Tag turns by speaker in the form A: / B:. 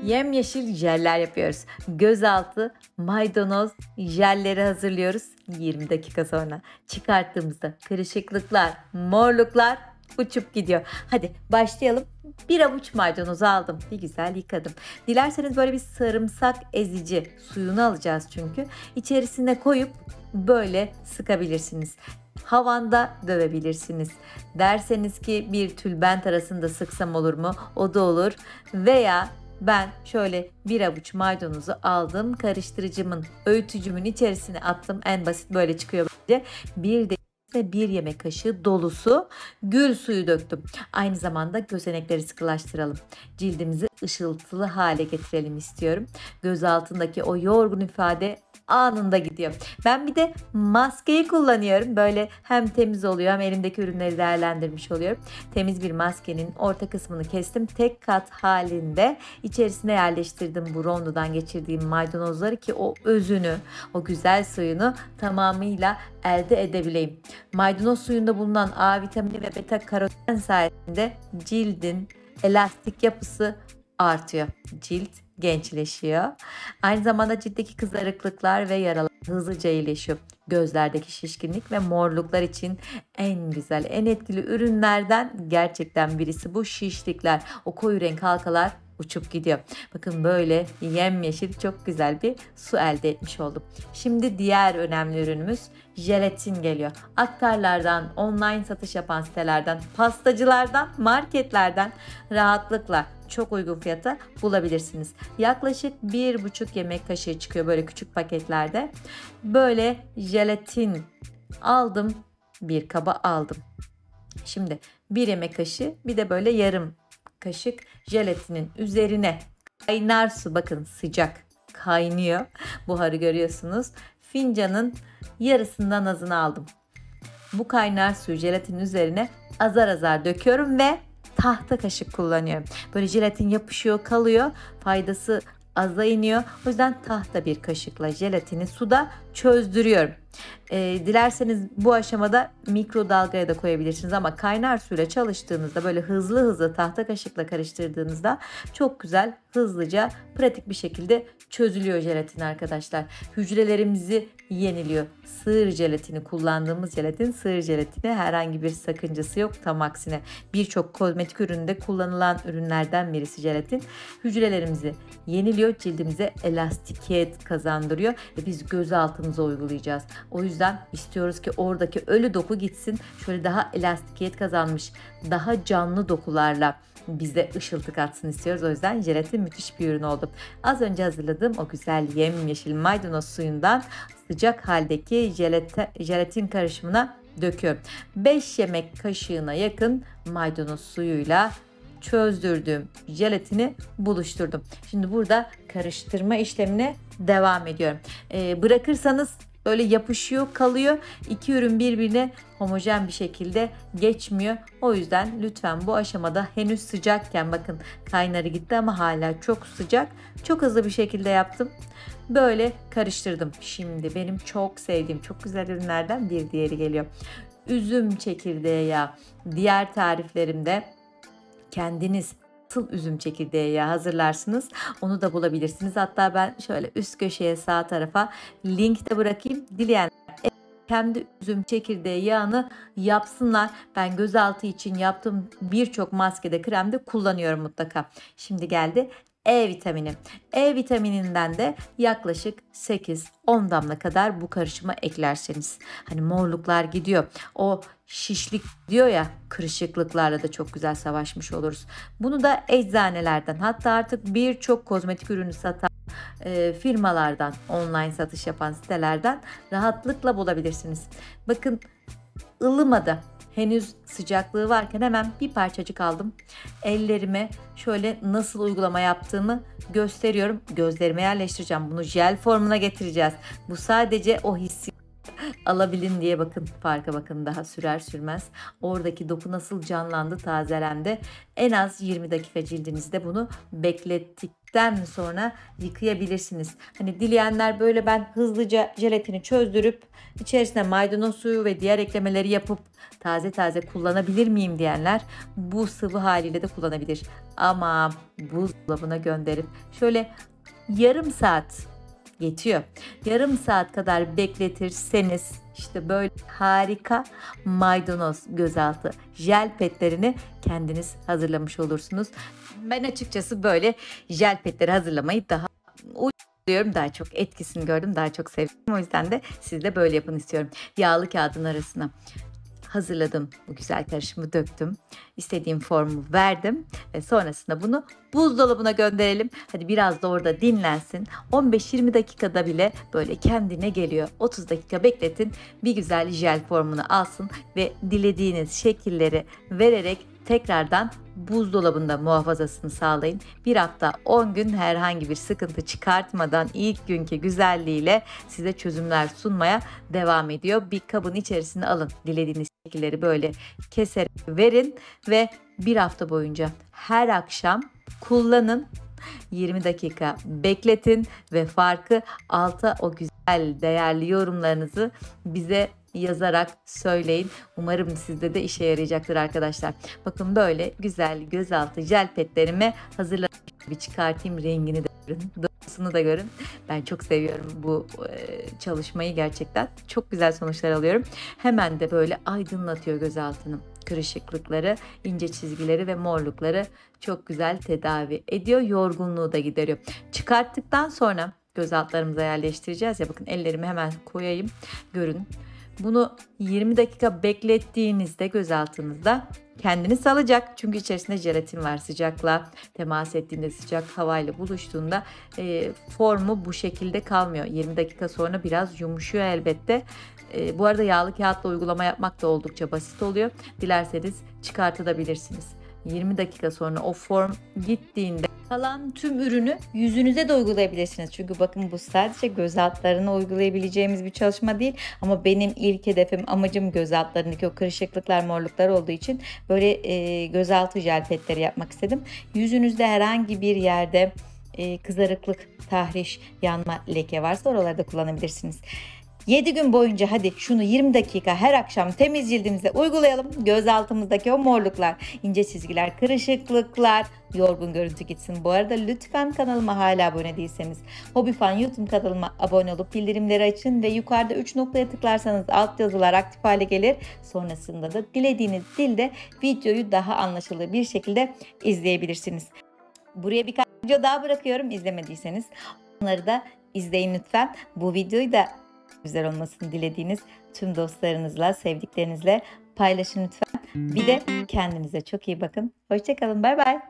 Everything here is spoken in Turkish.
A: Yemyeşil jeller yapıyoruz. Gözaltı maydanoz jelleri hazırlıyoruz. 20 dakika sonra çıkarttığımızda kırışıklıklar, morluklar uçup gidiyor. Hadi başlayalım. Bir avuç maydanozu aldım. Bir güzel yıkadım. Dilerseniz böyle bir sarımsak ezici suyunu alacağız çünkü. İçerisine koyup böyle sıkabilirsiniz. Havanda dövebilirsiniz. Derseniz ki bir tülbent arasında sıksam olur mu? O da olur. Veya ben şöyle bir avuç maydanozu aldım. Karıştırıcımın, öğütücümün içerisine attım. En basit böyle çıkıyor bence. Bir de bir yemek kaşığı dolusu gül suyu döktüm. Aynı zamanda gözenekleri sıkılaştıralım. Cildimizi ışıltılı hale getirelim istiyorum. Göz altındaki o yorgun ifade anında gidiyor. Ben bir de maskeyi kullanıyorum. Böyle hem temiz oluyor hem elimdeki ürünleri değerlendirmiş oluyorum. Temiz bir maskenin orta kısmını kestim. Tek kat halinde içerisine yerleştirdim bu rondodan geçirdiğim maydanozları ki o özünü, o güzel suyunu tamamıyla elde edebileyim. Maydanoz suyunda bulunan A vitamini ve beta karoten sayesinde cildin elastik yapısı artıyor. Cilt gençleşiyor. Aynı zamanda ciltteki kızarıklıklar ve yaralar hızlıca iyileşiyor. Gözlerdeki şişkinlik ve morluklar için en güzel, en etkili ürünlerden gerçekten birisi bu şişlikler. O koyu renk halkalar uçup gidiyor. Bakın böyle yemyeşil çok güzel bir su elde etmiş oldum. Şimdi diğer önemli ürünümüz jelatin geliyor. Aktarlardan, online satış yapan sitelerden, pastacılardan, marketlerden rahatlıkla çok uygun fiyata bulabilirsiniz. Yaklaşık 1,5 yemek kaşığı çıkıyor böyle küçük paketlerde. Böyle jelatin aldım, bir kaba aldım. Şimdi bir yemek kaşığı bir de böyle yarım kaşık jelatinin üzerine kaynar su, bakın sıcak kaynıyor. Buharı görüyorsunuz. Fincanın yarısından azını aldım. Bu kaynar suyu jelatinin üzerine azar azar döküyorum ve tahta kaşık kullanıyorum. Böyle jelatin yapışıyor, kalıyor. Faydası aza iniyor. O yüzden tahta bir kaşıkla jelatini suda çözdürüyorum. Dilerseniz bu aşamada mikrodalgaya da koyabilirsiniz ama kaynar suyla çalıştığınızda böyle hızlı hızlı tahta kaşıkla karıştırdığınızda çok güzel, hızlıca, pratik bir şekilde çözülüyor jelatin arkadaşlar. Hücrelerimizi yeniliyor. Sığır jelatini, kullandığımız jelatin sığır jelatini, herhangi bir sakıncası yok. Tam aksine birçok kozmetik üründe kullanılan ürünlerden birisi jelatin. Hücrelerimizi yeniliyor, cildimize elastikiyet kazandırıyor ve biz göz altımıza uygulayacağız. O yüzden istiyoruz ki oradaki ölü doku gitsin. Şöyle daha elastikiyet kazanmış, daha canlı dokularla bize ışıltı katsın istiyoruz. O yüzden jelatin müthiş bir ürün oldu. Az önce hazırladığım o güzel yemyeşil maydanoz suyundan sıcak haldeki jelatin karışımına döküyorum. 5 yemek kaşığına yakın maydanoz suyuyla çözdürdüğüm jelatini buluşturdum. Şimdi burada karıştırma işlemine devam ediyorum. Bırakırsanız böyle yapışıyor, kalıyor. İki ürün birbirine homojen bir şekilde geçmiyor. O yüzden lütfen bu aşamada henüz sıcakken, bakın kaynarı gitti ama hala çok sıcak. Çok hızlı bir şekilde yaptım. Böyle karıştırdım. Şimdi benim çok sevdiğim çok güzel ürünlerden bir diğeri geliyor. Üzüm çekirdeği yağı. Diğer tariflerimde kendiniz nasıl üzüm çekirdeği yağı hazırlarsınız onu da bulabilirsiniz. Hatta ben şöyle üst köşeye sağ tarafa link de bırakayım. Dileyen kendi üzüm çekirdeği yağını yapsınlar. Ben gözaltı için yaptığım birçok maskede, kremde kullanıyorum mutlaka. Şimdi geldi E vitamini. E vitamininden de yaklaşık 8-10 damla kadar bu karışıma eklerseniz hani morluklar gidiyor. O şişlik diyor ya, kırışıklıklarla da çok güzel savaşmış oluruz. Bunu da eczanelerden, hatta artık birçok kozmetik ürünü satan firmalardan, online satış yapan sitelerden rahatlıkla bulabilirsiniz. Bakın ılımadı. Henüz sıcaklığı varken hemen bir parçacık aldım. Ellerime şöyle nasıl uygulama yaptığımı gösteriyorum. Gözlerime yerleştireceğim. Bunu jel formuna getireceğiz. Bu sadece o hissi alabilin diye bakın, farka bakın, daha sürer sürmez. Oradaki doku nasıl canlandı, tazelendi. En az 20 dakika cildinizde bunu beklettikten sonra yıkayabilirsiniz. Hani dileyenler böyle ben hızlıca jelatini çözdürüp içerisine maydanoz suyu ve diğer eklemeleri yapıp taze taze kullanabilir miyim diyenler bu sıvı haliyle de kullanabilir. Ama buzdolabına gönderip şöyle yarım saat yetiyor. Yarım saat kadar bekletirseniz işte böyle harika maydanoz gözaltı jel petlerini kendiniz hazırlamış olursunuz. Ben açıkçası böyle jel petleri hazırlamayı daha uyguluyorum. Daha çok etkisini gördüm. Daha çok sevdim. O yüzden de siz de böyle yapın istiyorum. Yağlı kağıdın arasına hazırladım. Bu güzel karışımı döktüm. İstediğim formu verdim ve sonrasında bunu buzdolabına gönderelim. Hadi biraz da orada dinlensin. 15-20 dakikada bile böyle kendine geliyor. 30 dakika bekletin. Bir güzel jel formunu alsın ve dilediğiniz şekilleri vererek tekrardan buzdolabında muhafazasını sağlayın. Bir hafta 10 gün herhangi bir sıkıntı çıkartmadan ilk günkü güzelliğiyle size çözümler sunmaya devam ediyor. Bir kabın içerisine alın. Dilediğiniz şekilleri böyle keserek verin ve bir hafta boyunca her akşam kullanın. 20 dakika bekletin ve farkı alta o güzel değerli yorumlarınızı bize yazarak söyleyin. Umarım sizde de işe yarayacaktır arkadaşlar. Bakın böyle güzel gözaltı jel petlerimi hazırladım. Bir çıkartayım, rengini de görün, dokusunu da görün. Ben çok seviyorum bu çalışmayı gerçekten. Çok güzel sonuçlar alıyorum. Hemen de böyle aydınlatıyor gözaltını. Kırışıklıkları, ince çizgileri ve morlukları çok güzel tedavi ediyor. Yorgunluğu da gideriyor. Çıkarttıktan sonra göz altlarımıza yerleştireceğiz ya, bakın ellerimi hemen koyayım, görün. Bunu 20 dakika beklettiğinizde göz altınızda kendini salacak. Çünkü içerisinde jelatin var. Sıcakla temas ettiğinde, sıcak havayla buluştuğunda formu bu şekilde kalmıyor. 20 dakika sonra biraz yumuşuyor elbette. Bu arada yağlı kağıtla uygulama yapmak da oldukça basit oluyor. Dilerseniz çıkartabilirsiniz. 20 dakika sonra o form gittiğinde kalan tüm ürünü yüzünüze de uygulayabilirsiniz. Çünkü bakın bu sadece göz altlarına uygulayabileceğimiz bir çalışma değil. Ama benim ilk hedefim, amacım göz altlarındaki o kırışıklıklar, morluklar olduğu için böyle gözaltı jel petleri yapmak istedim. Yüzünüzde herhangi bir yerde kızarıklık, tahriş, yanma, leke varsa oralarda kullanabilirsiniz. 7 gün boyunca hadi şunu 20 dakika her akşam temiz cildimize uygulayalım. Göz altımızdaki o morluklar, ince çizgiler, kırışıklıklar, yorgun görüntü gitsin. Bu arada lütfen kanalıma hala abone değilseniz Hobifan YouTube kanalıma abone olup bildirimleri açın ve yukarıda 3 noktaya tıklarsanız alt yazılar aktif hale gelir. Sonrasında da dilediğiniz dilde videoyu daha anlaşılır bir şekilde izleyebilirsiniz. Buraya birkaç video daha bırakıyorum, izlemediyseniz onları da izleyin lütfen. Bu videoyu da güzel olmasını dilediğiniz tüm dostlarınızla, sevdiklerinizle paylaşın lütfen. Bir de kendinize çok iyi bakın. Hoşça kalın. Bay bay.